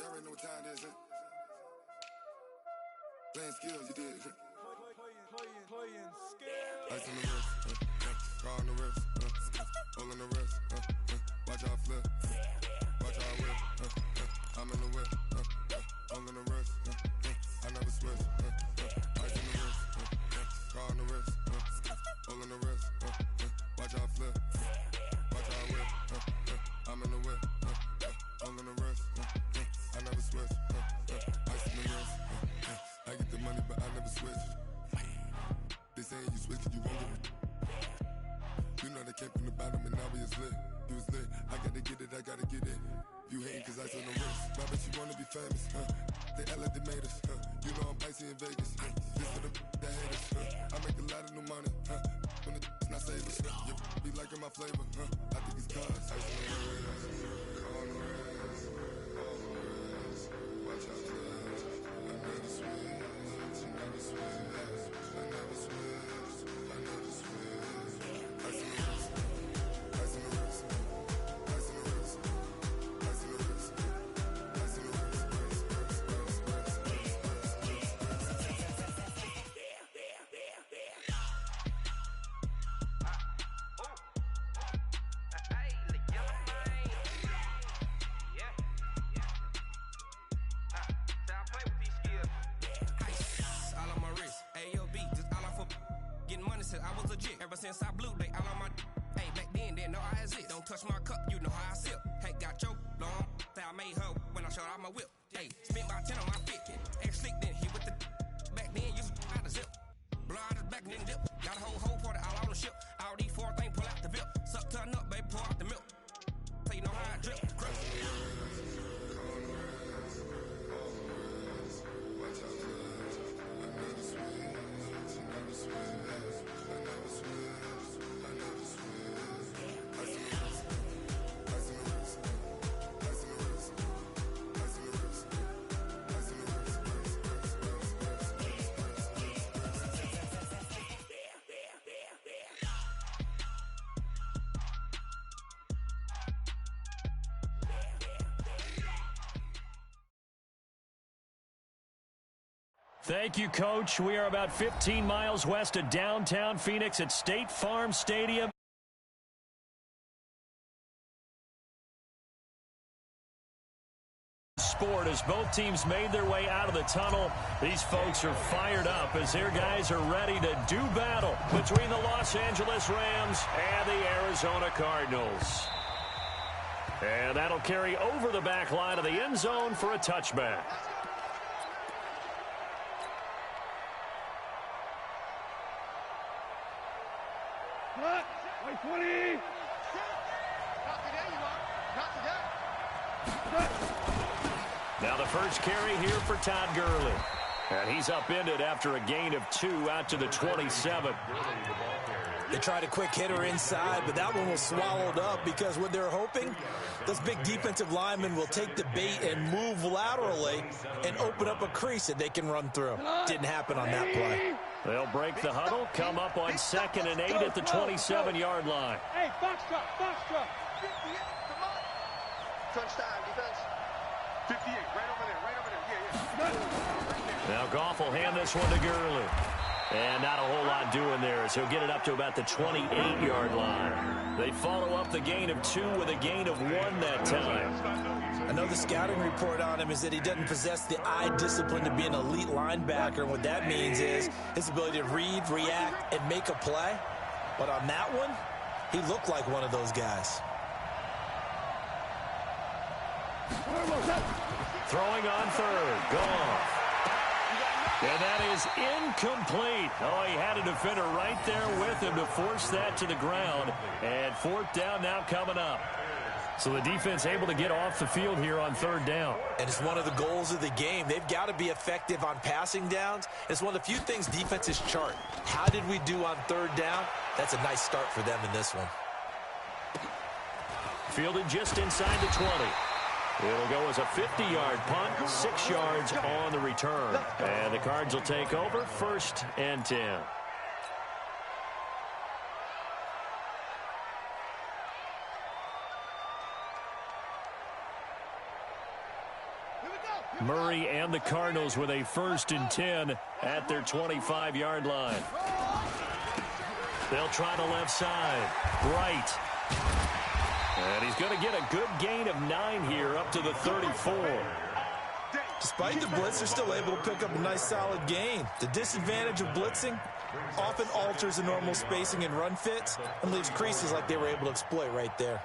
Y'all already know what time it is, huh? Playing skills, you did. Playing skills. Ice on the wrist, car on the wrist, hole on the wrist, watch out flip, watch out whip, I'm in the whip, hole on the wrist, I never switch, ice on the wrist, car on the wrist, hole on the wrist, watch out flip, watch out whip, I'm in the whip, hole on the wrist, I never switch, ice on the wrist, I get the money but I never switch. They saying you switch and you won't get it. You know they came from the bottom and now we is lit. You was lit, I gotta get it, I gotta get it. You hating cause ice on the wrist. Why bet you wanna be famous, They act like they made us, You know I'm icy in Vegas, This for the that hate us, I make a lot of new money, When the not save us, You be liking my flavor, I think it's cause ice on the wrist, on the wrist, on the wrist. Watch out for that, I never switch, I never switch. I never switch, I never switch. Ice in the wrist, ice in the wrist, ice in the wrist, ice in the wrist, ice in the wrist, I was legit. Ever since I blew, they all on my hey, back then, didn't know I exist. Don't touch my cup, you know how I sip. Hey, got your long, say I made her when I showed out my whip. Hey, spent about 10 on my fit. Ex-slick, then hit with the back then, used to out the zip. Blow out his back, then dip. Got a whole party all on the ship. All these 4 things, pull out the VIP. Suck, turn up, baby, pour out the milk. So you know how I drip. Crush. Watch out for that. I never switch, I never switch. Thank you, Coach. We are about 15 miles west of downtown Phoenix at State Farm Stadium. Sport as both teams made their way out of the tunnel. These folks are fired up as their guys are ready to do battle between the Los Angeles Rams and the Arizona Cardinals. And that'll carry over the back line of the end zone for a touchback. White 20. Now the first carry here for Todd Gurley. And he's upended after a gain of 2 out to the 27. They tried a quick hitter inside, but that one was swallowed up because what they're hoping, this big defensive lineman will take the bait and move laterally and open up a crease that they can run through. Didn't happen on that play. They'll break the huddle, come up on 2nd and 8 at the 27-yard line. Hey, box truck, box truck. Touchdown, defense. 58, right over there, yeah. Now Goff will hand this one to Gurley. And not a whole lot doing there as he'll get it up to about the 28-yard line. They follow up the gain of 2 with a gain of 1 that time. I know the scouting report on him is that he doesn't possess the eye discipline to be an elite linebacker. And what that means is his ability to read, react, and make a play. But on that one, he looked like one of those guys. Throwing on 3rd. Goff. And that is incomplete. Oh, he had a defender right there with him to force that to the ground. And 4th down now coming up. So the defense able to get off the field here on 3rd down. And it's one of the goals of the game. They've got to be effective on passing downs. It's one of the few things defenses chart. How did we do on 3rd down? That's a nice start for them in this one. Fielded just inside the 20. It'll go as a 50-yard punt, 6 yards on the return. And the Cards will take over 1st and 10. Here we Murray and the Cardinals with a 1st and 10 at their 25-yard line. They'll try the left side. Bright. And he's going to get a good gain of 9 here up to the 34. Despite the blitz, they're still able to pick up a nice solid gain. The disadvantage of blitzing often alters the normal spacing and run fits and leaves creases like they were able to exploit right there.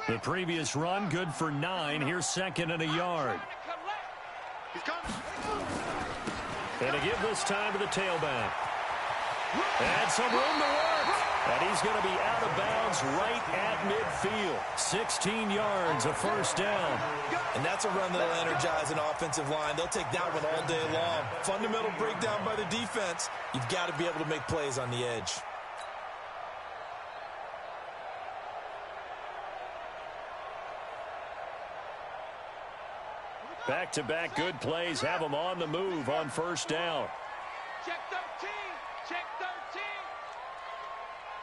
The previous run, good for 9. Here's 2nd and a yard. And to give this time to the tailback. And some room to work. And he's going to be out of bounds right at midfield. 16 yards, a 1st down. And that's a run that'll energize an offensive line. They'll take that one all day long. Fundamental breakdown by the defense. You've got to be able to make plays on the edge. Back-to-back good plays have them on the move on 1st down. Check 13. Check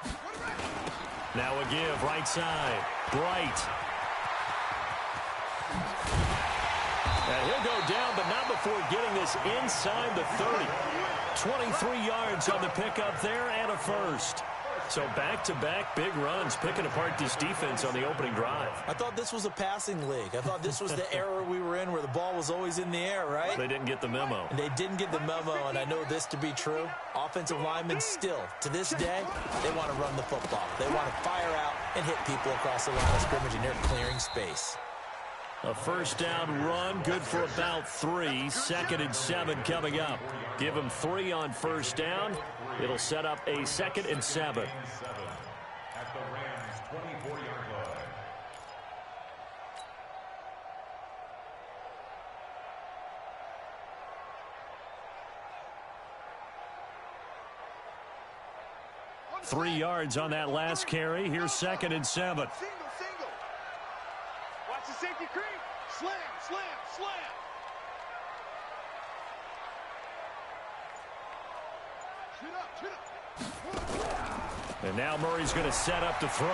13. Now a give, right side. Bright. And he'll go down, but not before getting this inside the 30. 23 yards on the pickup there and a 1st. So back-to-back big runs, picking apart this defense on the opening drive. I thought this was a passing league. I thought this was the era we were in where the ball was always in the air, right? They didn't get the memo. And they didn't get the memo, and I know this to be true. Offensive linemen still, to this day, they want to run the football. They want to fire out and hit people across the line of scrimmage, and they're clearing space. A 1st down run, good for about 3. 2nd and 7 coming up. Give him 3 on 1st down. It'll set up a 2nd and 7. At the Rams' 24-yard line. Three yards on that last carry. Here's 2nd and 7. Single. Watch the safety creep. Slam. And now Murray's going to set up to throw.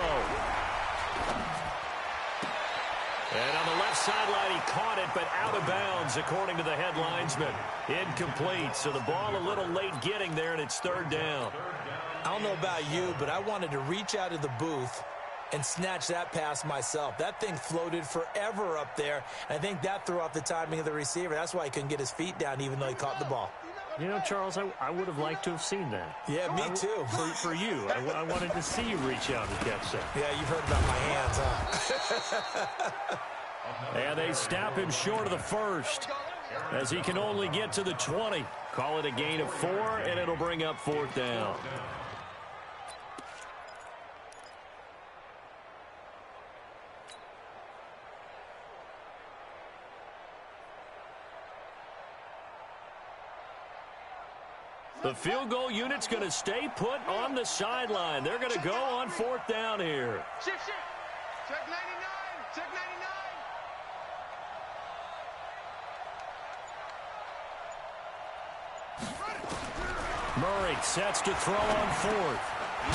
And on the left sideline, he caught it, but out of bounds, according to the head linesman. Incomplete, so the ball a little late getting there, and it's 3rd down. I don't know about you, but I wanted to reach out of the booth and snatch that pass myself. That thing floated forever up there. I think that threw off the timing of the receiver. That's why he couldn't get his feet down, even though he caught the ball. You know, Charles, I would have liked to have seen that. Yeah, me too. For you. I wanted to see you reach out and catch that. Yeah, you've heard about my hands, huh? And they snap him short of the 1st, as he can only get to the 20. Call it a gain of 4, and it'll bring up 4th down. The field goal unit's going to stay put on the sideline. They're going to go on 4th down here. Check 99. Check 99. Murray sets to throw on 4th.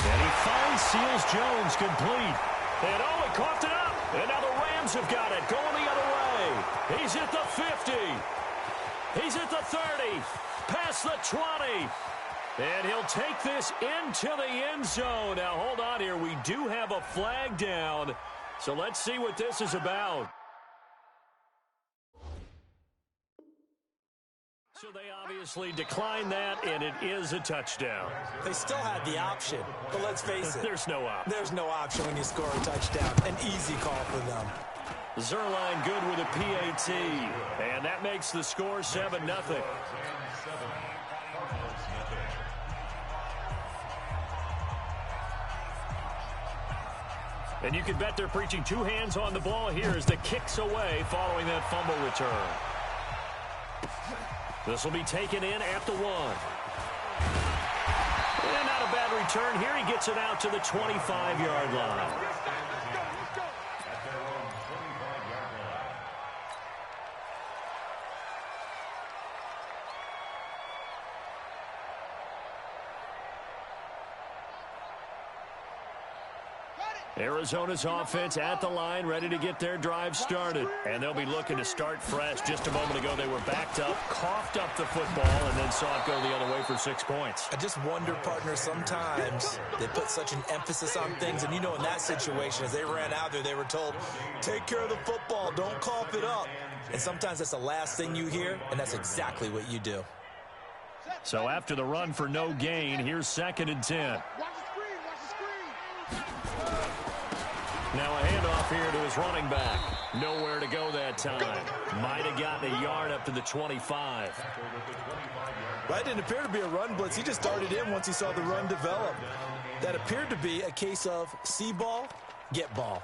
And he finds Seals Jones complete. And he coughed it up. And now the Rams have got it going the other way. He's at the 50. He's at the 30. Past the 20. And he'll take this into the end zone. Now, hold on here. We do have a flag down. So let's see what this is about. So they obviously declined that, and it is a touchdown. They still had the option, but let's face it. There's no option. There's no option when you score a touchdown. An easy call for them. Zerline good with a PAT, and that makes the score 7-0. And you can bet they're preaching 2 hands on the ball here as the kick's away following that fumble return. This will be taken in at the 1. And not a bad return here. He gets it out to the 25-yard line. Arizona's offense at the line, ready to get their drive started. And they'll be looking to start fresh. Just a moment ago, they were backed up, coughed up the football, and then saw it go the other way for 6 points. I just wonder, partner, sometimes they put such an emphasis on things. And, you know, in that situation, as they ran out there, they were told, take care of the football, don't cough it up. And sometimes that's the last thing you hear, and that's exactly what you do. So after the run for no gain, here's 2nd and 10. Now a handoff here to his running back. Nowhere to go that time. Might have gotten a yard up to the 25. That didn't appear to be a run blitz. He just darted in once he saw the run develop. That appeared to be a case of see ball, get ball.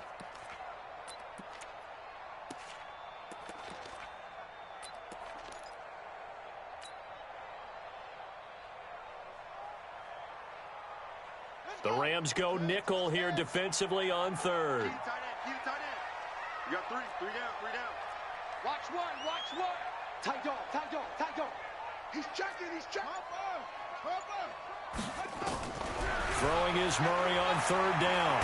The Rams go nickel here defensively on 3rd. Keep it tight end. You got three down. Watch one. Tight dog. He's checking. Throwing is Murray on 3rd down.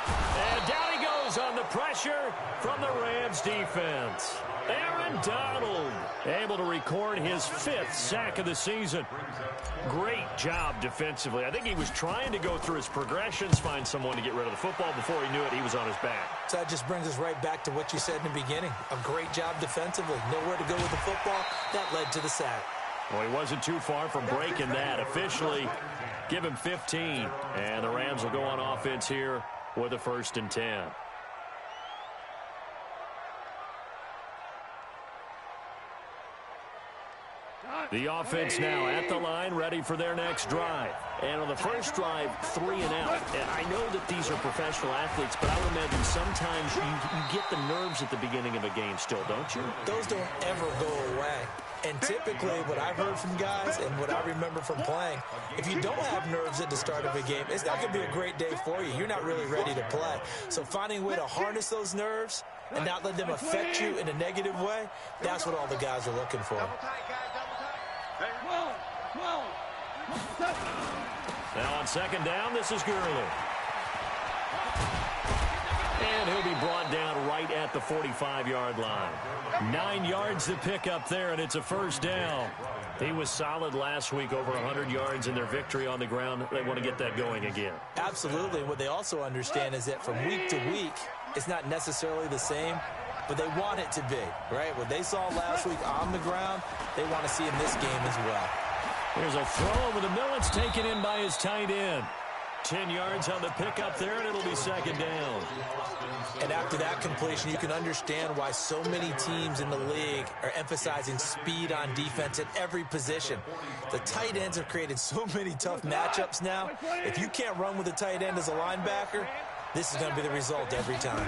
And down he goes on the pressure from the Rams defense. Aaron Donald able to record his 5th sack of the season. Great job defensively. I think he was trying to go through his progressions, find someone to get rid of the football. Before he knew it, he was on his back. So that just brings us right back to what you said in the beginning. A great job defensively. Nowhere to go with the football. That led to the sack. Well, he wasn't too far from breaking that. Officially, give him 15. And the Rams will go on offense here with a 1st and 10. The offense now at the line, ready for their next drive. And on the first drive, 3 and out. And I know that these are professional athletes, but I would imagine sometimes you get the nerves at the beginning of a game still, don't you? Those don't ever go away. And typically what I've heard from guys and what I remember from playing, if you don't have nerves at the start of a game, it's not going to be a great day for you. You're not really ready to play. So finding a way to harness those nerves and not let them affect you in a negative way, that's what all the guys are looking for. Now on 2nd down, this is Gurley. And he'll be brought down right at the 45-yard line. 9 yards to pick up there, and it's a 1st down. He was solid last week, over 100 yards in their victory on the ground. They want to get that going again. Absolutely. What they also understand is that from week to week, it's not necessarily the same, but they want it to be, right? What they saw last week on the ground, they want to see in this game as well. Here's a throw over the middle. It's taken in by his tight end. 10 yards on the pickup there, and it'll be 2nd down. And after that completion, you can understand why so many teams in the league are emphasizing speed on defense at every position. The tight ends have created so many tough matchups now. If you can't run with a tight end as a linebacker, this is going to be the result every time.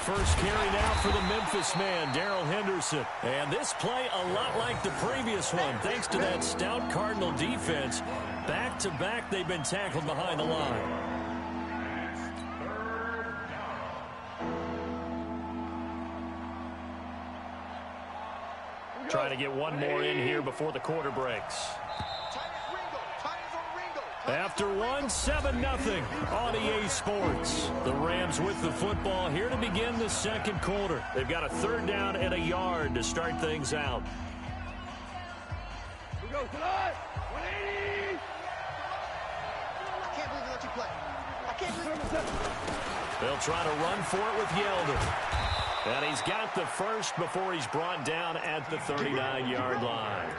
First carry now for the Memphis man, Darrell Henderson. And this play a lot like the previous one, thanks to that stout Cardinal defense. Back-to-back, they've been tackled behind the line. Trying to get one more in here before the quarter breaks. After one, 7-0 on EA Sports. The Rams with the football here to begin the 2nd quarter. They've got a 3rd down and a yard to start things out. We go tonight. 180. I can't believe they let you play. I can't believe They'll try to run for it with Yeldon. And he's got the first before he's brought down at the 39-yard line.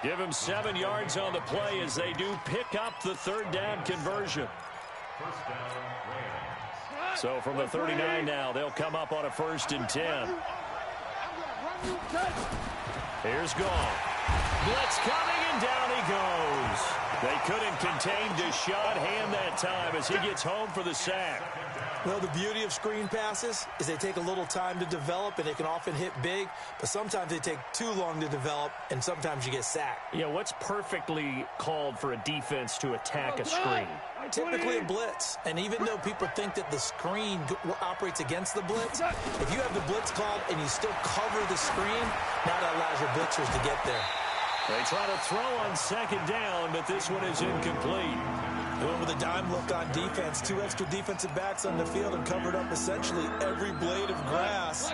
Give him 7 yards on the play as they do pick up the 3rd down conversion. So from the 39 now, they'll come up on a 1st and 10. Here's Goff. Blitz coming, and down he goes. They couldn't contain Deshaun Hand that time as he gets home for the sack. Well, the beauty of screen passes is they take a little time to develop, and they can often hit big, but sometimes they take too long to develop, and sometimes you get sacked. Yeah, what's perfectly called for a defense to attack a screen? Typically a blitz, and even though people think that the screen operates against the blitz, if you have the blitz called and you still cover the screen, now that allows your blitzers to get there. They try to throw on 2nd down, but this one is incomplete. They went with a dime look on defense. 2 extra defensive backs on the field and covered up essentially every blade of grass.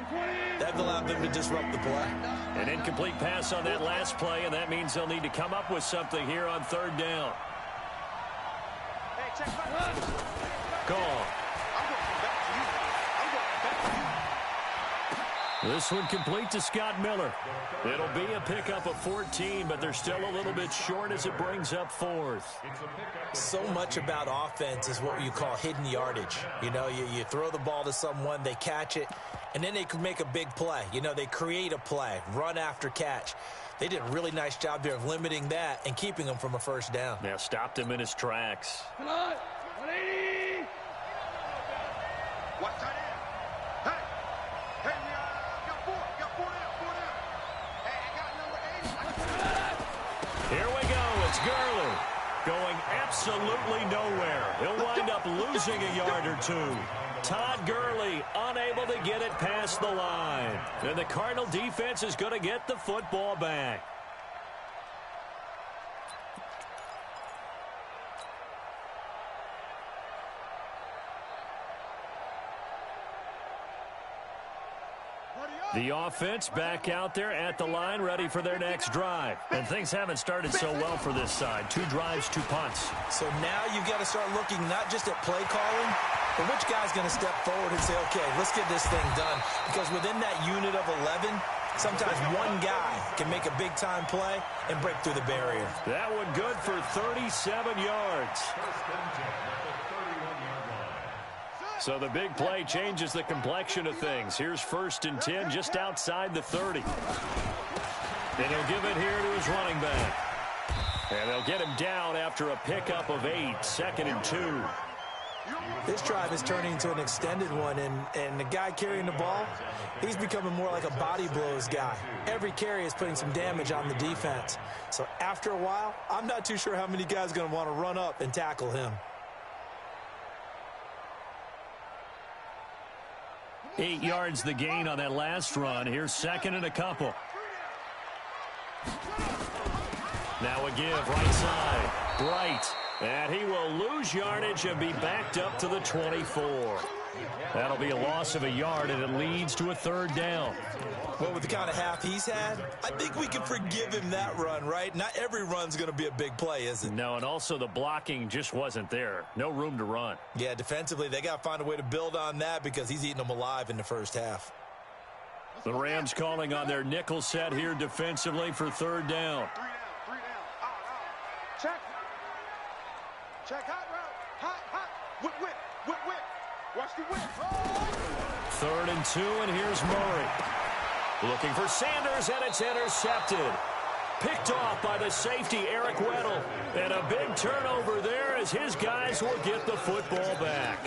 That allowed them to disrupt the play. An incomplete pass on that last play, and that means they'll need to come up with something here on 3rd down. Hey, check my Call. I'm going back to you. I'm going back to you. This one complete to Scott Miller. It'll be a pickup of 14, but they're still a little bit short as it brings up 4th. So much about offense is what you call hidden yardage. You know, you throw the ball to someone, they catch it, and then they can make a big play. You know, they create a play, run after catch. They did a really nice job there of limiting that and keeping him from a 1st down. Yeah, stopped him in his tracks. Come on. 180. What tight end? Hey, we got 4 down. Hey, I got number 80. Here we go. It's Gurley going absolutely nowhere. He'll wind up losing a yard or 2. Todd Gurley unable to get it past the line. And the Cardinal defense is going to get the football back. The offense back out there at the line, ready for their next drive. And things haven't started so well for this side. 2 drives, 2 punts. So now you've got to start looking not just at play calling, but which guy's going to step forward and say, okay, let's get this thing done. Because within that unit of 11, sometimes one guy can make a big-time play and break through the barrier. That one good for 37 yards. So the big play changes the complexion of things. Here's 1st and 10 just outside the 30. And he'll give it here to his running back. And they'll get him down after a pickup of 8, 2nd and 2. This drive is turning into an extended one, and the guy carrying the ball, he's becoming more like a body blows guy. Every carry is putting some damage on the defense. So after a while, I'm not too sure how many guys are going to want to run up and tackle him. 8 yards the gain on that last run. Here's 2nd and a couple. Now a give right side. Bright. And he will lose yardage and be backed up to the 24. That'll be a loss of a yard, and it leads to a 3rd down. Well, with the kind of half he's had, I think we can forgive him that run, right? Not every run's going to be a big play, is it? No, and also the blocking just wasn't there. No room to run. Yeah, defensively, they got to find a way to build on that because he's eating them alive in the 1st half. The Rams calling on their nickel set here defensively for 3rd down. 3 down. Check. Check hot route. Hot. Whip. Watch the whip. 3rd and 2, and here's Murray. Looking for Sanders, and it's intercepted. Picked off by the safety, Eric Weddle. And a big turnover there as his guys will get the football back.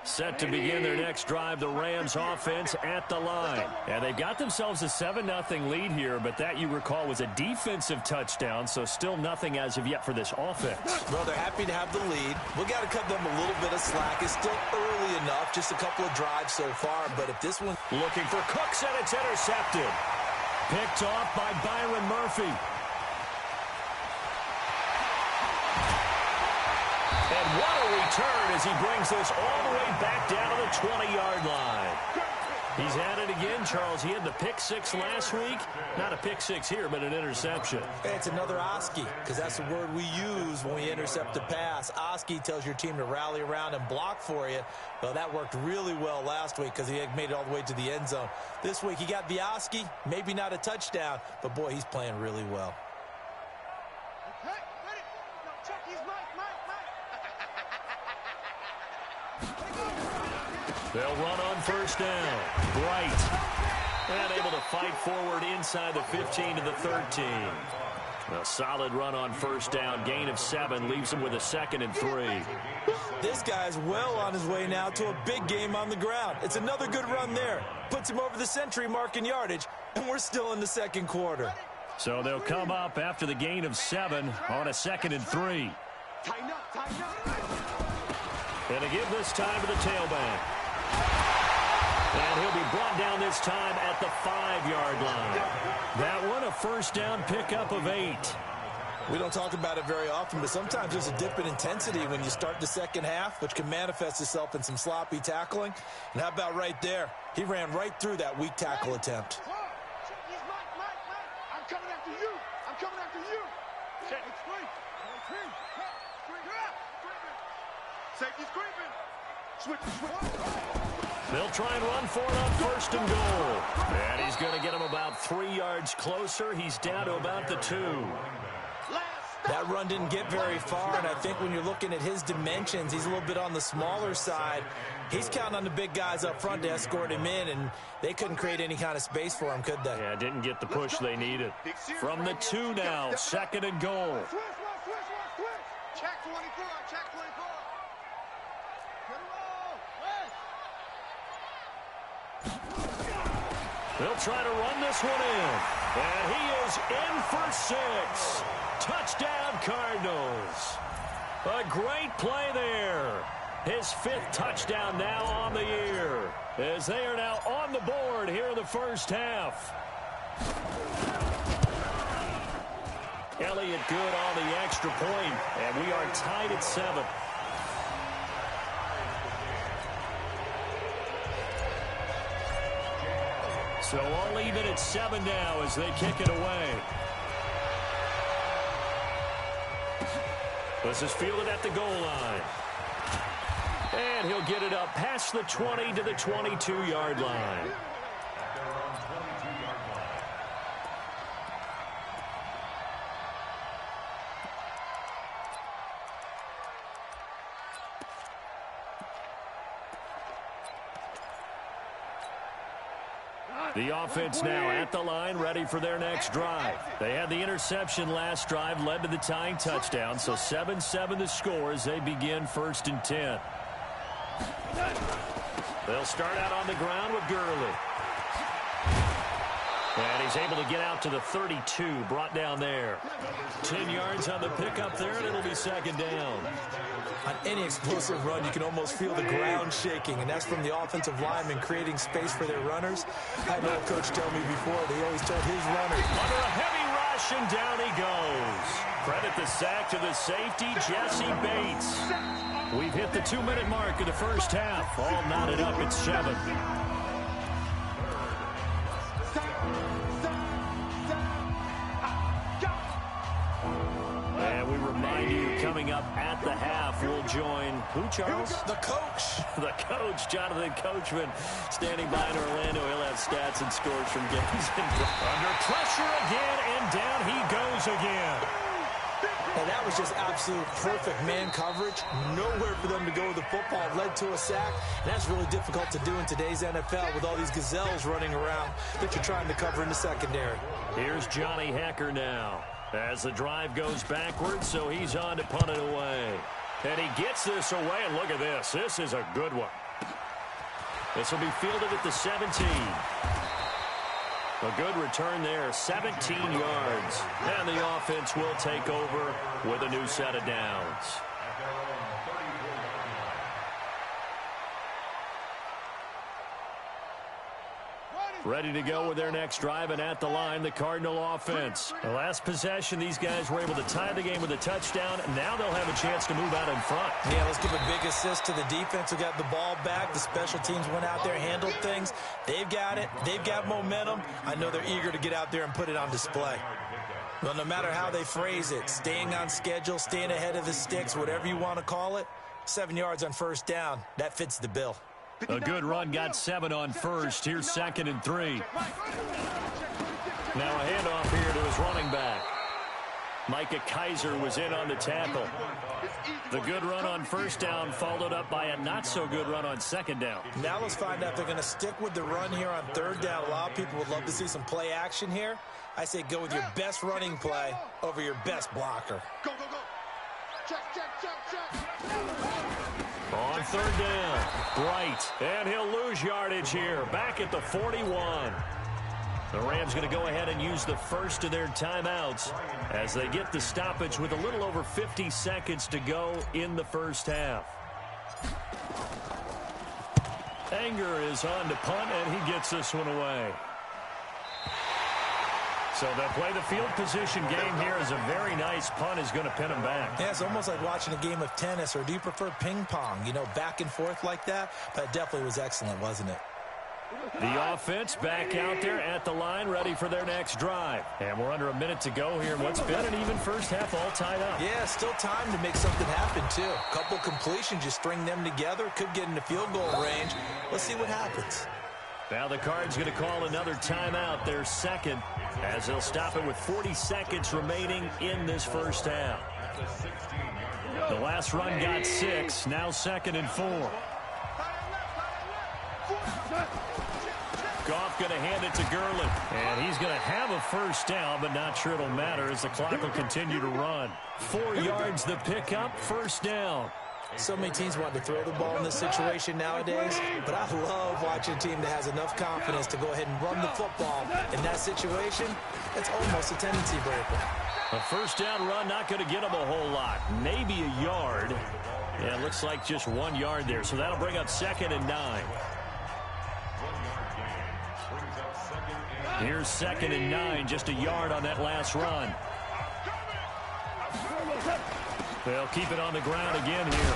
Set to begin their next drive, the Rams offense at the line. And they've got themselves a 7-0 lead here, but that, you recall, was a defensive touchdown, so still nothing as of yet for this offense. Well, they're happy to have the lead. We got to cut them a little bit of slack. It's still early enough, just a couple of drives so far, but if this one... Looking for Cooks, and it's intercepted. Picked off by Byron Murphy. And what a return as he brings this all the way back down to the 20-yard line. He's at it again, Charles. He had the pick 6 last week. Not a pick 6 here, but an interception. Hey, it's another Oski, because that's the word we use when we intercept a pass. Oski tells your team to rally around and block for you. Well, that worked really well last week because he had made it all the way to the end zone. This week, he got the Oski, maybe not a touchdown, but, boy, he's playing really well. They'll run on 1st down. Bright. And able to fight forward inside the 15 to the 13. A solid run on 1st down. Gain of 7 leaves him with a 2nd and 3. This guy's well on his way now to a big game on the ground. It's another good run there. Puts him over the century mark in yardage, and we're still in the 2nd quarter. So they'll come up after the gain of 7 on a 2nd and 3. Tighten up. And to give this time to the tailback. And he'll be brought down this time at the 5-yard line. That one a first down pickup of 8. We don't talk about it very often, but sometimes there's a dip in intensity when you start the second half, which can manifest itself in some sloppy tackling. And how about right there? He ran right through that weak tackle attempt. I'm coming after you. I'm coming after you. Safety scraping. Switch. They'll try and run for it on first and goal. And he's going to get him about 3 yards closer. He's down to about the 2. That run didn't get very far, and I think when you're looking at his dimensions, he's a little bit on the smaller side. He's counting on the big guys up front to escort him in, and they couldn't create any kind of space for him, could they? Yeah, didn't get the push they needed. From the 2 now, second and goal. Check 24, check 24. They'll try to run this one in. And he is in for 6. Touchdown, Cardinals. A great play there. His 5th touchdown now on the year, as they are now on the board here in the first half. Elliott good on the extra point, and we are tied at 7. So all even at 7 now as they kick it away. This is fielded at the goal line. And he'll get it up past the 20 to the 22-yard line. The offense now at the line, ready for their next drive. They had the interception last drive, led to the tying touchdown, so 7-7 the score as they begin first and 10. They'll start out on the ground with Gurley. And he's able to get out to the 32, brought down there. 10 yards on the pickup there, and it'll be second down. On any explosive run, you can almost feel the ground shaking, and that's from the offensive linemen creating space for their runners. I had an old coach tell me before, they always told his runners. Under a heavy rush, and down he goes. Credit the sack to the safety, Jesse Bates. We've hit the 2-minute mark of the first half. All knotted up at 7. And we remind you, coming up at the half, we'll join who, Charles? The coach. The coach, Jonathan Coachman, standing by in Orlando. He'll have stats and scores from games. Under pressure again, and down he goes again. And that was just absolute perfect man coverage. Nowhere for them to go with the football. Led to a sack. And that's really difficult to do in today's NFL with all these gazelles running around that you're trying to cover in the secondary. Here's Johnny Hecker now as the drive goes backwards, so he's on to punt it away. And he gets this away, and look at this. This is a good one. This will be fielded at the 17. A good return there, 17 yards. And the offense will take over with a new set of downs. Ready to go with their next drive, and at the line, the Cardinal offense. The last possession, these guys were able to tie the game with a touchdown. Now they'll have a chance to move out in front. Yeah, let's give a big assist to the defense who got the ball back. The special teams went out there, handled things. They've got it. They've got momentum. I know they're eager to get out there and put it on display. Well, no matter how they phrase it, staying on schedule, staying ahead of the sticks, whatever you want to call it, 7 yards on first down, that fits the bill. A good run, got 7 on first. Here's second and 3. Now a handoff here to his running back. Micah Kaiser was in on the tackle. The good run on first down followed up by a not-so-good run on second down. Now let's find out if they're going to stick with the run here on third down. A lot of people would love to see some play action here. I say go with your best running play over your best blocker. Go, go, go. Check, check, check, check. On third down, Bright, and he'll lose yardage here, back at the 41. The Rams going to go ahead and use the first of their timeouts as they get the stoppage with a little over 50 seconds to go in the first half. Anger is on to punt, and he gets this one away. So they'll play the field position game here as a very nice punt is going to pin them back. Yeah, it's almost like watching a game of tennis, or do you prefer ping pong? You know, back and forth like that? But it definitely was excellent, wasn't it? The offense back out there at the line, ready for their next drive. And we're under a minute to go here in what's been an even first half, all tied up. Yeah, still time to make something happen, too. A couple completions, you string them together, could get into field goal range. Let's see what happens. Now the Cards going to call another timeout, their second, as they'll stop it with 40 seconds remaining in this first half. The last run got 6, now 2nd and 4. Goff going to hand it to Gurley, and he's going to have a first down, but not sure it'll matter as the clock will continue to run. 4 yards the pickup, first down. So many teams want to throw the ball in this situation nowadays, but I love watching a team that has enough confidence to go ahead and run the football. In that situation, it's almost a tendency breaker. A first down run, not going to get them a whole lot. Maybe a yard. Yeah, it looks like just 1 yard there, so that'll bring up 2nd and 9. Here's 2nd and 9, just a yard on that last run. They'll keep it on the ground again here.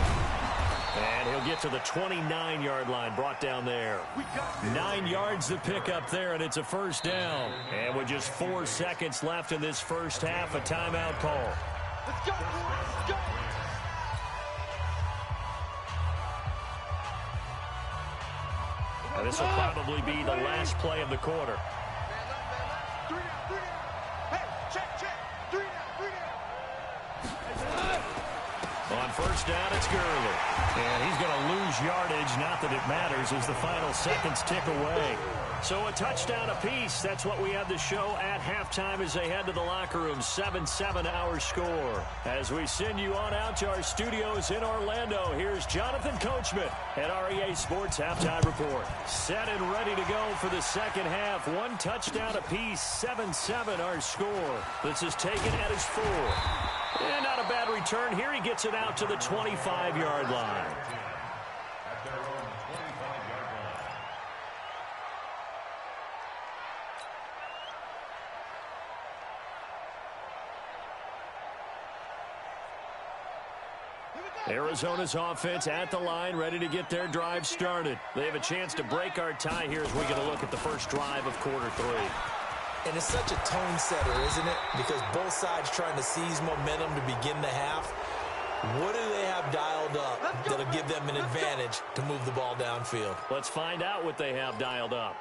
And he'll get to the 29-yard line, brought down there. 9 yards to pick up there, and it's a first down. And with just 4 seconds left in this first half, a timeout call. Let's go, let's go. And this will probably be the last play of the quarter. On first down, it's Gurley. And he's going to lose yardage. Not that it matters as the final seconds tick away. So a touchdown apiece. That's what we had to show at halftime as they head to the locker room. 7-7 our score. As we send you on out to our studios in Orlando, here's Jonathan Coachman at REA Sports Halftime Report. Set and ready to go for the second half. 1 touchdown apiece. 7-7 our score. This is taken at his 4. And not a bad return. Here he gets it out to the 25-yard line. Arizona's offense at the line, ready to get their drive started. They have a chance to break our tie here as we get a look at the first drive of quarter 3. And it's such a tone setter, isn't it? Because both sides trying to seize momentum to begin the half. What do they have dialed up that'll give them an advantage to move the ball downfield? Let's find out what they have dialed up.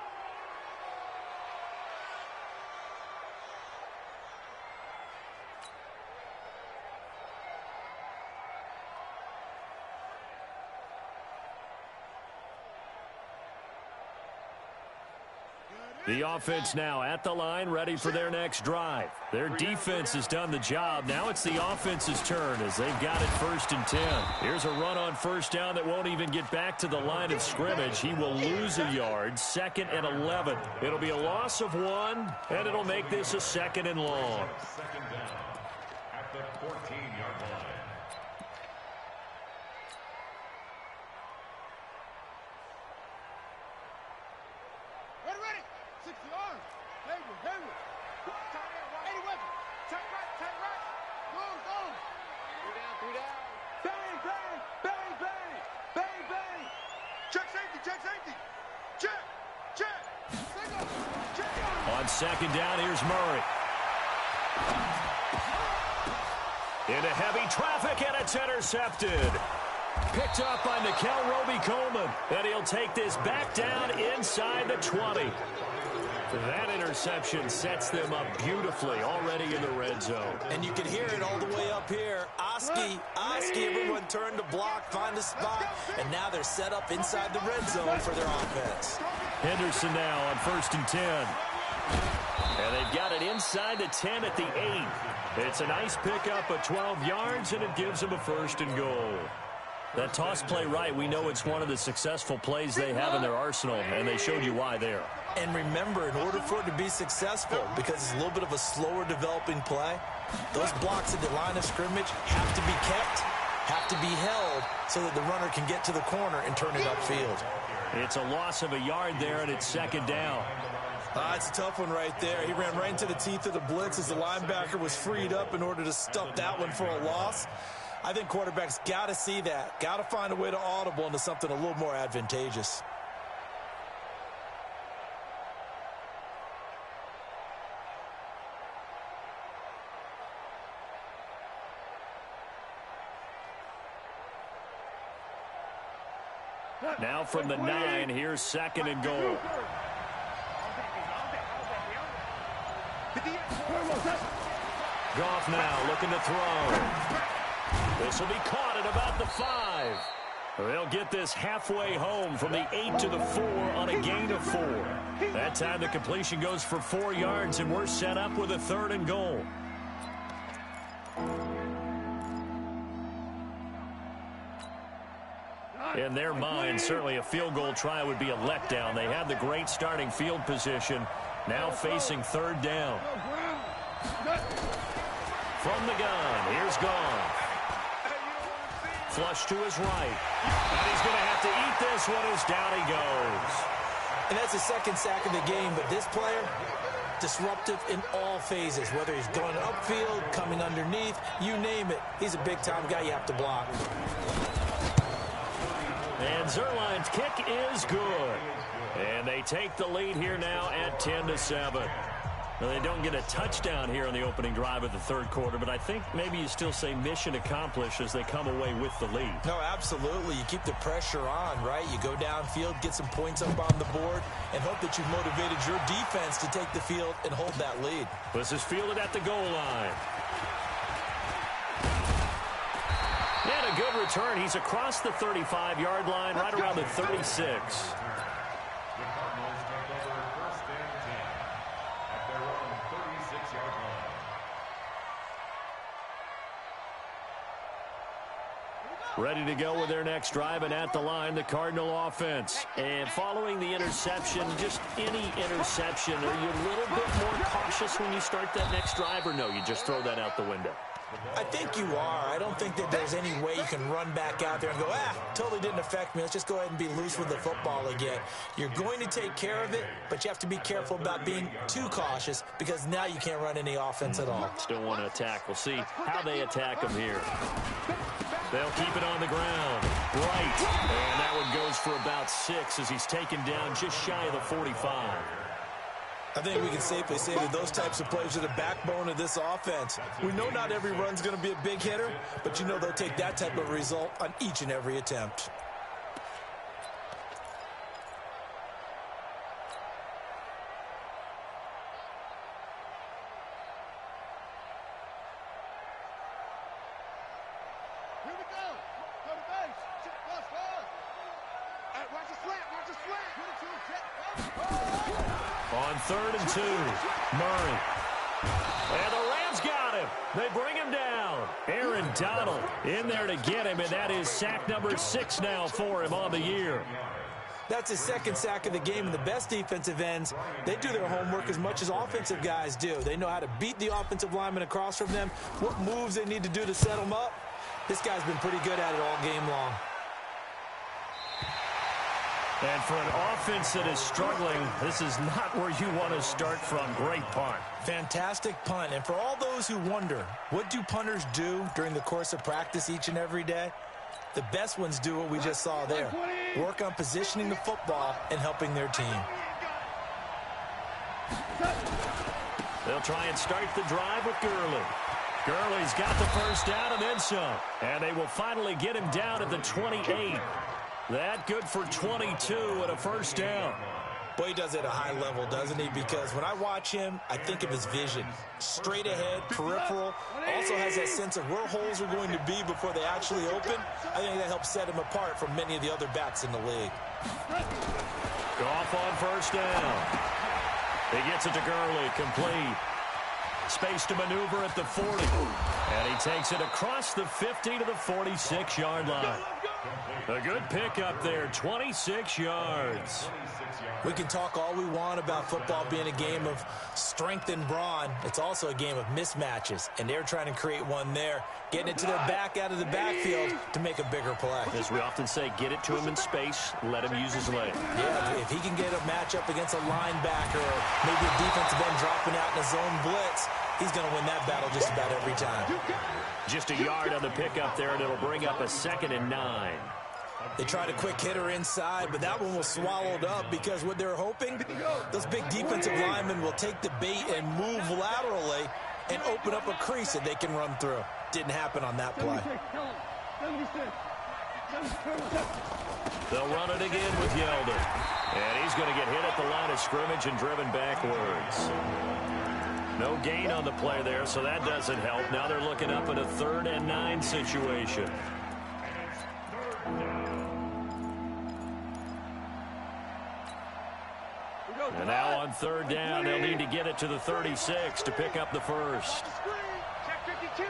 The offense now at the line, ready for their next drive. Their defense has done the job. Now it's the offense's turn as they've got it 1st and 10. Here's a run on first down that won't even get back to the line of scrimmage. He will lose a yard, 2nd and 11. It'll be a loss of 1, and it'll make this a 2nd and long. Second down at the 14-yard line. Ready. 6 yards. Hayward. Tight end right. 80 weapon. Tight right. Go. 3 down. Bang. Check safety. Check. On 2nd down, here's Murray. Into heavy traffic, and it's intercepted. Picked up by Nickel Roby-Coleman, and he'll take this back down inside the 20. That interception sets them up beautifully already in the red zone. And you can hear it all the way up here. Oski, everyone turned to block, find a spot, and now they're set up inside the red zone for their offense. Henderson now on 1st and 10. And they've got it inside the 10 at the 8. It's a nice pickup of 12 yards, and it gives them a 1st and goal. That toss play right, we know it's one of the successful plays they have in their arsenal, and they showed you why there. And remember, in order for it to be successful, because it's a little bit of a slower developing play, those blocks at the line of scrimmage have to be kept, have to be held, so that the runner can get to the corner and turn it upfield. It's a loss of a yard there, and it's second down. It's a tough one right there. He ran right into the teeth of the blitz as the linebacker was freed up in order to stuff that one for a loss. I think quarterbacks got to see that. Got to find a way to audible into something a little more advantageous. Now from the 9, here's second and goal. Goff now looking to throw. This will be caught at about the 5. They'll get this halfway home from the 8 to the 4 on a gain of 4. That time the completion goes for 4 yards, and we're set up with a 3rd and goal. In their mind, certainly a field goal try would be a letdown. They have the great starting field position, now facing 3rd down. From the gun, here's Goff. Flush to his right. And he's going to have to eat this one as down he goes. And that's the second sack of the game, but this player, disruptive in all phases, whether he's going upfield, coming underneath, you name it. He's a big-time guy you have to block. And Zerline's kick is good. And they take the lead here now at 10-7. Well, they don't get a touchdown here in the opening drive of the 3rd quarter, but I think maybe you still say mission accomplished as they come away with the lead. No, absolutely. You keep the pressure on, right? You go downfield, get some points up on the board, and hope that you've motivated your defense to take the field and hold that lead. This is fielded at the goal line. And a good return. He's across the 35-yard line, right around the 36. Ready to go with their next drive, and at the line, the Cardinal offense. And following the interception, just any interception, are you a little bit more cautious when you start that next drive, or no, you just throw that out the window? I think you are. I don't think that there's any way you can run back out there and go, totally didn't affect me. Let's just go ahead and be loose with the football again. You're going to take care of it, but you have to be careful about being too cautious because now you can't run any offense at all. Still want to attack. We'll see how they attack them here. They'll keep it on the ground. Right. And that one goes for about 6 as he's taken down just shy of the 45. I think we can safely say that those types of plays are the backbone of this offense. We know not every run's going to be a big hitter, but you know they'll take that type of result on each and every attempt. Here we go. Go to base. Cross. Watch the slant. On 3rd and 2, Murray. And the Rams got him. They bring him down. Aaron Donald in there to get him, and that is sack number 6 now for him on the year. That's his 2nd sack of the game, and the best defensive ends, they do their homework as much as offensive guys do. They know how to beat the offensive lineman across from them, what moves they need to do to set them up. This guy's been pretty good at it all game long. And for an offense that is struggling, this is not where you want to start from. Great punt. Fantastic punt. And for all those who wonder, what do punters do during the course of practice each and every day? The best ones do what we just saw there. Work on positioning the football and helping their team. They'll try and start the drive with Gurley. Gurley's got the first down and then some. And they will finally get him down at the 28. That good for 22 and a first down. Boy, he does it at a high level, doesn't he? Because when I watch him, I think of his vision. Straight ahead, peripheral. Also has that sense of where holes are going to be before they actually open. I think that helps set him apart from many of the other backs in the league. Goff on first down. He gets it to Gurley, complete. Space to maneuver at the 40. And he takes it across the 50 to the 46-yard line. A good pickup there, 26 yards. We can talk all we want about football being a game of strength and brawn. It's also a game of mismatches, and they're trying to create one there, getting it to their back out of the backfield to make a bigger play. As we often say, get it to him in space, let him use his leg. Yeah, if he can get a matchup against a linebacker or maybe a defensive end dropping out in a zone blitz, he's going to win that battle just about every time. Just a yard on the pickup there, and it'll bring up a 2nd and 9. They tried a quick hitter inside, but that one was swallowed up because what they're hoping, those big defensive linemen will take the bait and move laterally and open up a crease that they can run through. Didn't happen on that play. They'll run it again with Yeldon. And he's going to get hit at the line of scrimmage and driven backwards. No gain on the play there, so that doesn't help. Now they're looking up at a 3rd and 9 situation. And now on 3rd down, they'll need to get it to the 36 to pick up the first. Check 52.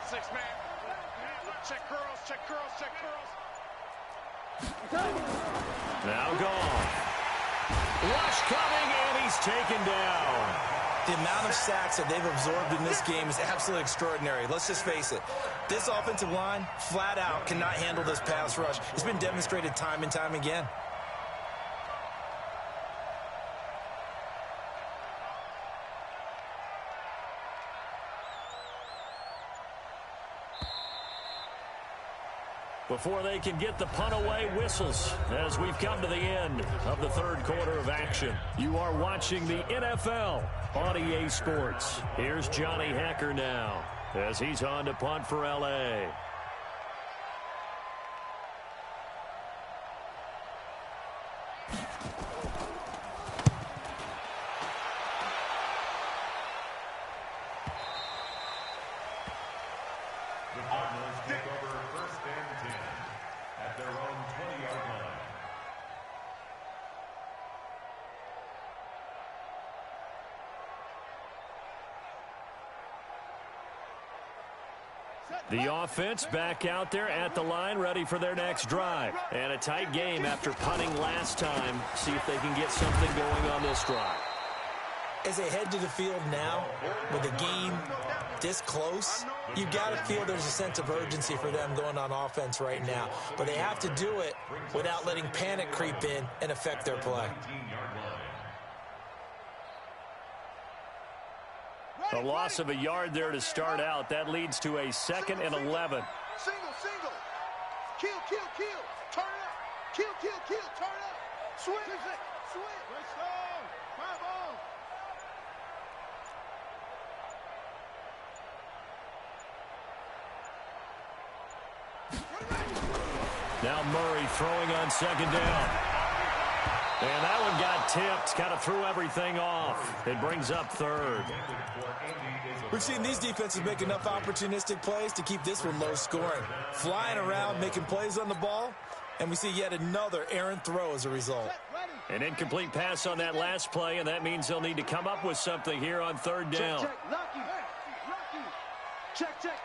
Six man. Check curls, check curls, check curls. Now gone. Rush coming, and he's taken down. The amount of sacks that they've absorbed in this game is absolutely extraordinary. Let's just face it. This offensive line, flat out, cannot handle this pass rush. It's been demonstrated time and time again. Before they can get the punt away, whistles as we've come to the end of the 3rd quarter of action. You are watching the NFL on EA Sports. Here's Johnny Hacker now as he's on to punt for L.A. The Cardinals take over 1st and 10 at their own 20-yard line. The offense back out there at the line, ready for their next drive. And a tight game after punting last time. See if they can get something going on this drive. As they head to the field now, with the game this close, you've got to feel there's a sense of urgency for them going on offense right now. But they have to do it without letting panic creep in and affect their play. A loss of a yard there to start out. That leads to a 2nd and 11. Single, single. Kill, kill, kill. Turn it up. Kill, kill, kill. Turn it up. Switch. Switch. Let's go. 5-0. Now Murray throwing on 2nd down. And that one got tipped, kind of threw everything off. It brings up 3rd. We've seen these defenses make enough opportunistic plays to keep this one low scoring. Flying around, making plays on the ball, and we see yet another errant throw as a result. An incomplete pass on that last play, and that means they'll need to come up with something here on 3rd down. Check, check.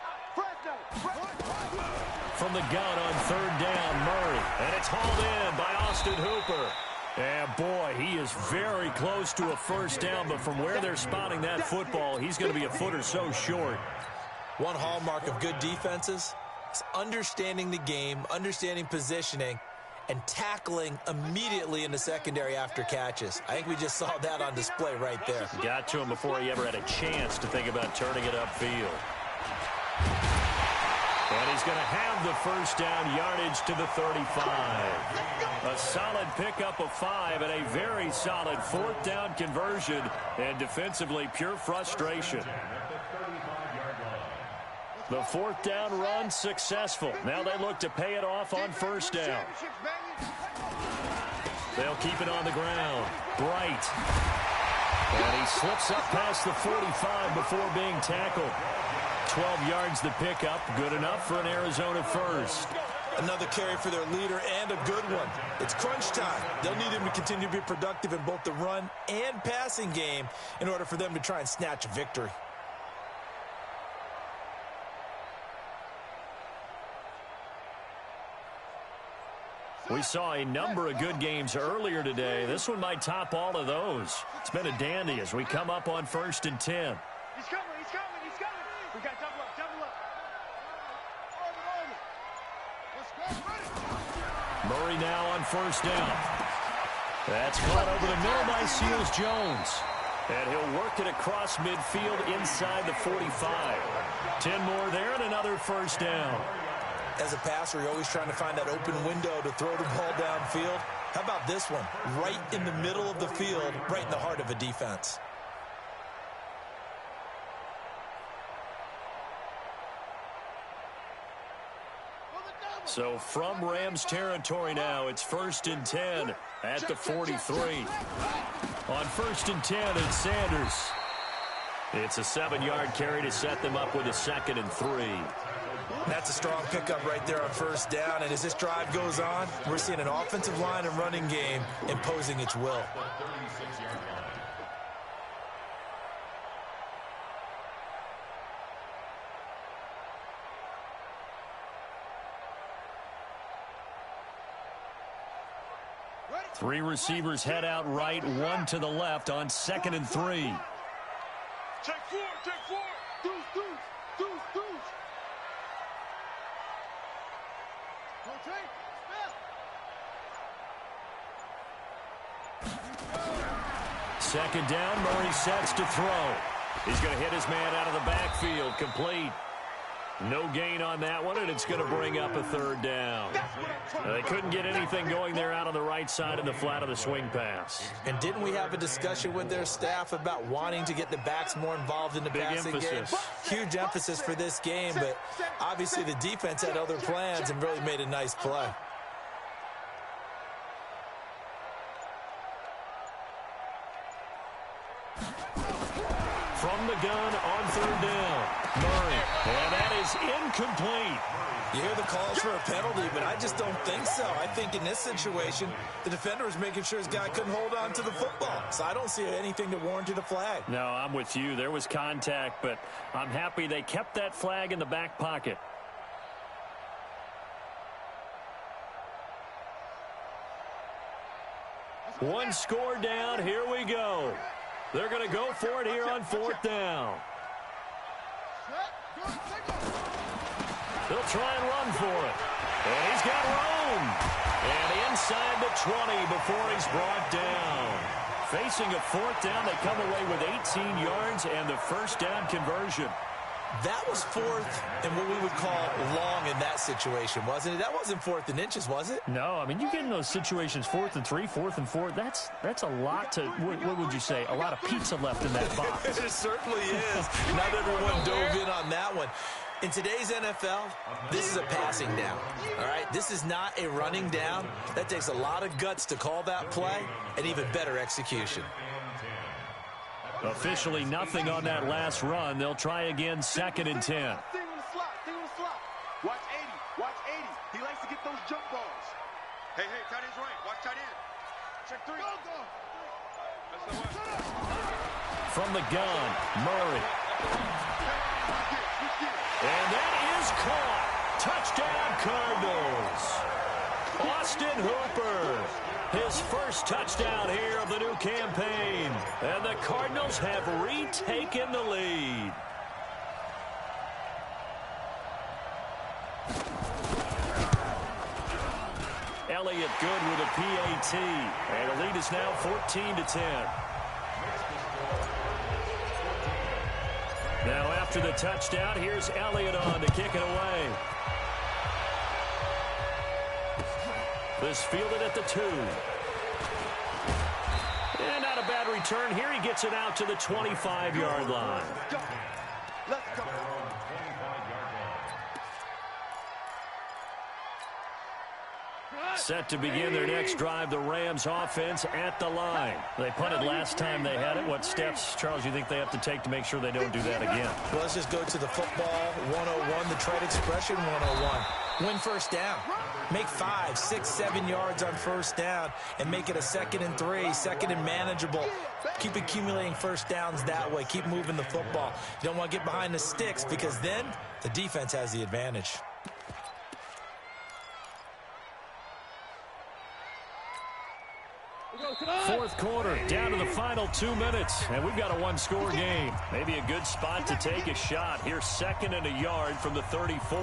From the gun on 3rd down, Murray. And it's hauled in by Austin Hooper. And boy, he is very close to a 1st down, but from where they're spotting that football, he's going to be a foot or so short. One hallmark of good defenses is understanding the game, understanding positioning, and tackling immediately in the secondary after catches. I think we just saw that on display right there. Got to him before he ever had a chance to think about turning it upfield. And he's going to have the 1st down, yardage to the 35. A solid pickup of 5 and a very solid 4th down conversion. And defensively, pure frustration. The 4th down run successful. Now they look to pay it off on 1st down. They'll keep it on the ground. Bright. And he slips up past the 45 before being tackled. 12 yards the pickup, good enough for an Arizona 1st. Another carry for their leader and a good one. It's crunch time. They'll need him to continue to be productive in both the run and passing game in order for them to try and snatch a victory. We saw a number of good games earlier today. This one might top all of those. It's been a dandy as we come up on 1st and 10. He's coming, he's coming, he's coming. We got double up, double up. Let's go, Murray now on 1st down. That's caught over the middle by Seals-Jones. And he'll work it across midfield inside the 45. 10 more there and another 1st down. As a passer, you're always trying to find that open window to throw the ball downfield. How about this one? Right in the middle of the field, right in the heart of a defense. So from Rams territory now, it's 1st and 10 at the 43. On 1st and 10, it's Sanders. It's a 7-yard carry to set them up with a 2nd and 3. That's a strong pickup right there on 1st down. And as this drive goes on, we're seeing an offensive line and running game imposing its will. Three receivers head out right, one to the left on 2nd and 3. Take four. Deuce. Second down, Murray sets to throw. He's going to hit his man out of the backfield, complete. No gain on that one, and it's going to bring up a 3rd down. They couldn't get anything going there out on the right side of the flat of the swing pass. And didn't we have a discussion with their staff about wanting to get the backs more involved in the passing game? Huge emphasis for this game, but obviously the defense had other plans and really made a nice play. From the gun on 3rd down, Murray, and that is incomplete. You hear the calls for a penalty, but I just don't think so. I think in this situation, the defender was making sure his guy couldn't hold on to the football. So I don't see anything to warrant a flag. No, I'm with you. There was contact, but I'm happy they kept that flag in the back pocket. One score down. Here we go. They're going to go for it here on 4th down. They'll try and run for it. And he's got room. And inside the 20 before he's brought down. Facing a 4th down, they come away with 18 yards and the 1st down conversion. That was 4th and what we would call long in that situation, wasn't it? That wasn't 4th and inches, was it? No, I mean, you get in those situations, 4th and 3, 4th and 4. That's a lot to, what would you say, a lot of pizza left in that box. It certainly is. Not everyone dove in on that one. In today's NFL, this is a passing down, all right? This is not a running down. That takes a lot of guts to call that play and even better execution. Officially nothing on that last run. They'll try again, 2nd and 10. Stay on the slot. Watch 80. He likes to get those jump balls. Hey, tight end's right. Watch tight end. Check 3. Go. From the gun, Murray. And that is caught. Touchdown, Cardinals. Austin Hooper. His first touchdown here of the new campaign. And the Cardinals have retaken the lead. Elliott good with a PAT. And the lead is now 14-10. Now after the touchdown, here's Elliott on to kick it away. This fielded at the 2. And not a bad return here. He gets it out to the 25-yard line. Let's go. Set to begin their next drive, the Rams offense at the line. They punted last time they had it. What steps, Charles, you think they have to take to make sure they don't do that again? Well, let's just go to the football 101, the trade expression 101. Win first down. Make 5, 6, 7 yards on first down and make it a 2nd and 3, 2nd and manageable. Keep accumulating first downs that way. Keep moving the football. You don't want to get behind the sticks because then the defense has the advantage. Fourth quarter, down to the final 2 minutes, and we've got a one-score game. Maybe a good spot to take a shot. Here's 2nd and a yard from the 34.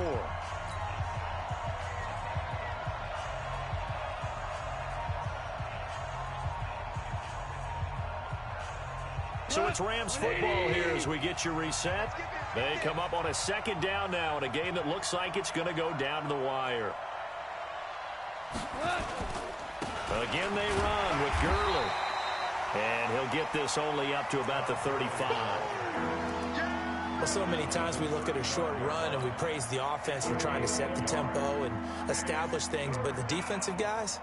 So it's Rams football here as we get you reset. They come up on a 2nd down now in a game that looks like it's going to go down to the wire. Again, they run with Gurley. And he'll get this only up to about the 35. Well, so many times we look at a short run and we praise the offense for trying to set the tempo and establish things. But the defensive guys,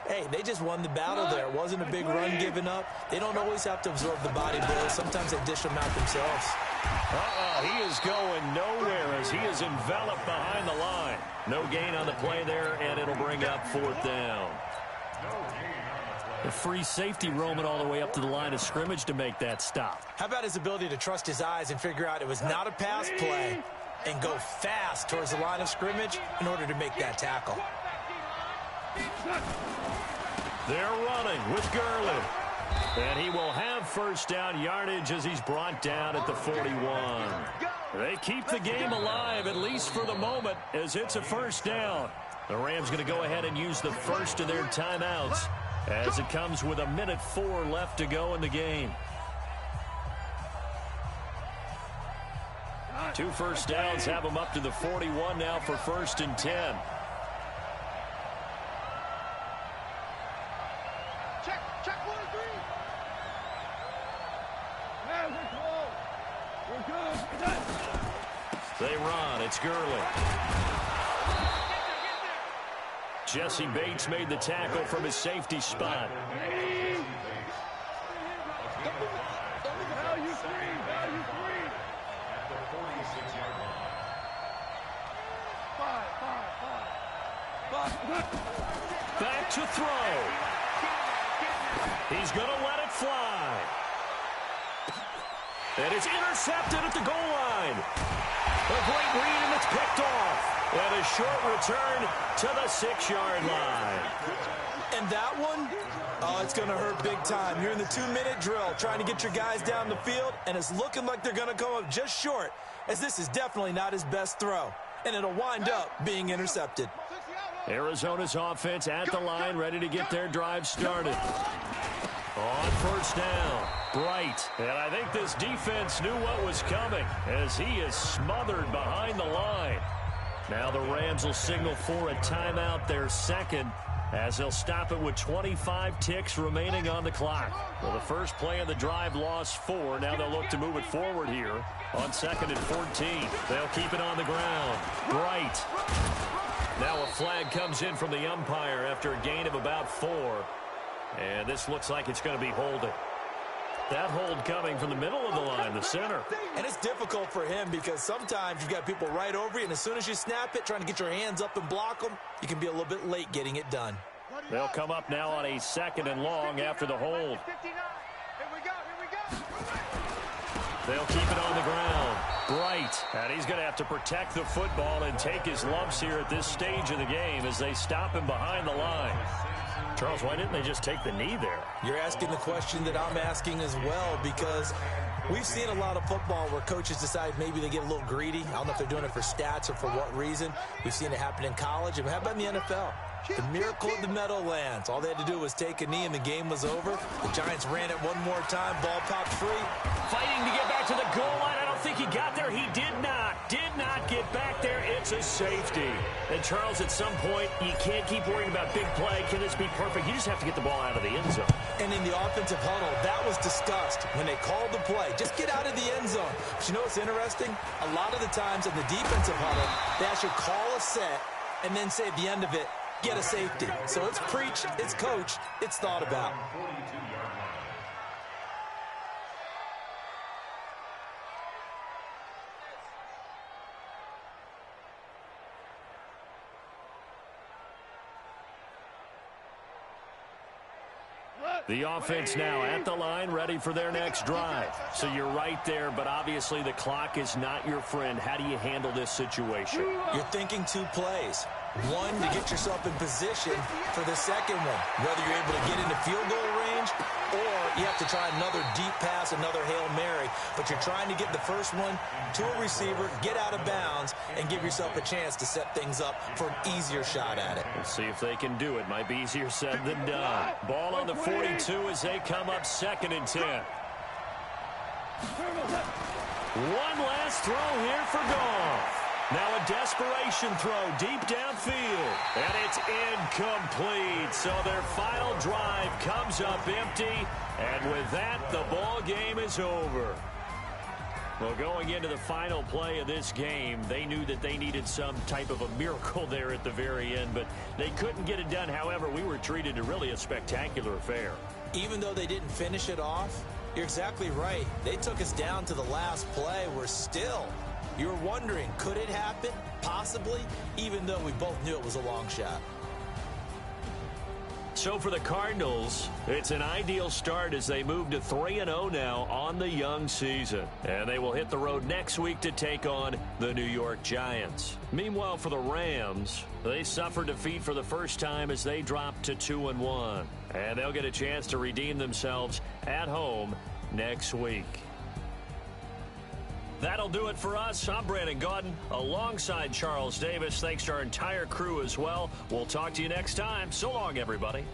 hey, they just won the battle there. It wasn't a big run given up. They don't always have to absorb the body blows. Sometimes they dish them out themselves. He is going nowhere as he is enveloped behind the line. No gain on the play there, and it'll bring up 4th down. A free safety roaming all the way up to the line of scrimmage to make that stop. How about his ability to trust his eyes and figure out it was not a pass play and go fast towards the line of scrimmage in order to make that tackle. They're running with Gurley. And he will have first down yardage as he's brought down at the 41. They keep the game alive, at least for the moment, as it's a first down. The Rams going to go ahead and use the first of their timeouts as it comes with 1:04 left to go in the game. 2 first downs have them up to the 41 now for 1st and 10. Check 1 and 3. Man, we're good. They run. It's Gurley. Jesse Bates made the tackle from his safety spot. Value free. At the 46-yard line. Back to throw. He's going to let it fly. And it's intercepted at the goal line. A great read, and it's picked off. And a short return to the 6-yard line. And that one, it's going to hurt big time. You're in the 2-minute drill trying to get your guys down the field, and it's looking like they're going to come up just short, as this is definitely not his best throw. And it'll wind up being intercepted. Arizona's offense at the line, ready to get their drive started. On first down, Bright. And I think this defense knew what was coming as he is smothered behind the line. Now the Rams will signal for a timeout, their 2nd, as they'll stop it with 25 ticks remaining on the clock. Well, the first play of the drive lost 4. Now they'll look to move it forward here on 2nd and 14. They'll keep it on the ground. Bright. Now a flag comes in from the umpire after a gain of about 4. And this looks like it's going to be holding. That hold coming from the middle of the line, the center. And it's difficult for him because sometimes you've got people right over you, and as soon as you snap it, trying to get your hands up and block them, you can be a little bit late getting it done. They'll come up now on a 2nd and long after the hold. They'll keep it on the ground. Bright. And he's going to have to protect the football and take his lumps here at this stage of the game as they stop him behind the line. Charles, why didn't they just take the knee there? You're asking the question that I'm asking as well, because we've seen a lot of football where coaches decide maybe they get a little greedy. I don't know if they're doing it for stats or for what reason. We've seen it happen in college. And how about in the NFL? The miracle of the Meadowlands. All they had to do was take a knee and the game was over. The Giants ran it one more time. Ball popped free. Fighting to get back to the goal line. I don't think he got there. He did not get back there. It's a safety. And Charles, at some point, you can't keep worrying about big play. Can this be perfect? You just have to get the ball out of the end zone. And in the offensive huddle, that was discussed when they called the play. Just get out of the end zone. But you know what's interesting? A lot of the times in the defensive huddle, they actually call a set and then say at the end of it, get a safety. So it's preached, it's coached, it's thought about. The offense now at the line, ready for their next drive. So you're right there, but obviously the clock is not your friend. How do you handle this situation? You're thinking 2 plays. One, to get yourself in position for the second one, whether you're able to get into field goal range or you have to try another deep pass, another Hail Mary. But you're trying to get the first one to a receiver, get out of bounds, and give yourself a chance to set things up for an easier shot at it. We'll see if they can do it. Might be easier said than done. Ball on the 42 as they come up 2nd and 10. One last throw here for Goff. Now a desperation throw deep downfield, and it's incomplete. So their final drive comes up empty, and with that, the ball game is over. Well, going into the final play of this game, they knew that they needed some type of a miracle there at the very end, but they couldn't get it done. However, we were treated to really a spectacular affair. Even though they didn't finish it off, you're exactly right. They took us down to the last play. We're still... You're wondering, could it happen? Possibly, even though we both knew it was a long shot. So for the Cardinals, it's an ideal start as they move to 3-0 now on the young season. And they will hit the road next week to take on the New York Giants. Meanwhile, for the Rams, they suffered defeat for the first time as they dropped to 2-1. And they'll get a chance to redeem themselves at home next week. That'll do it for us. I'm Brandon Gaudin alongside Charles Davis. Thanks to our entire crew as well. We'll talk to you next time. So long, everybody.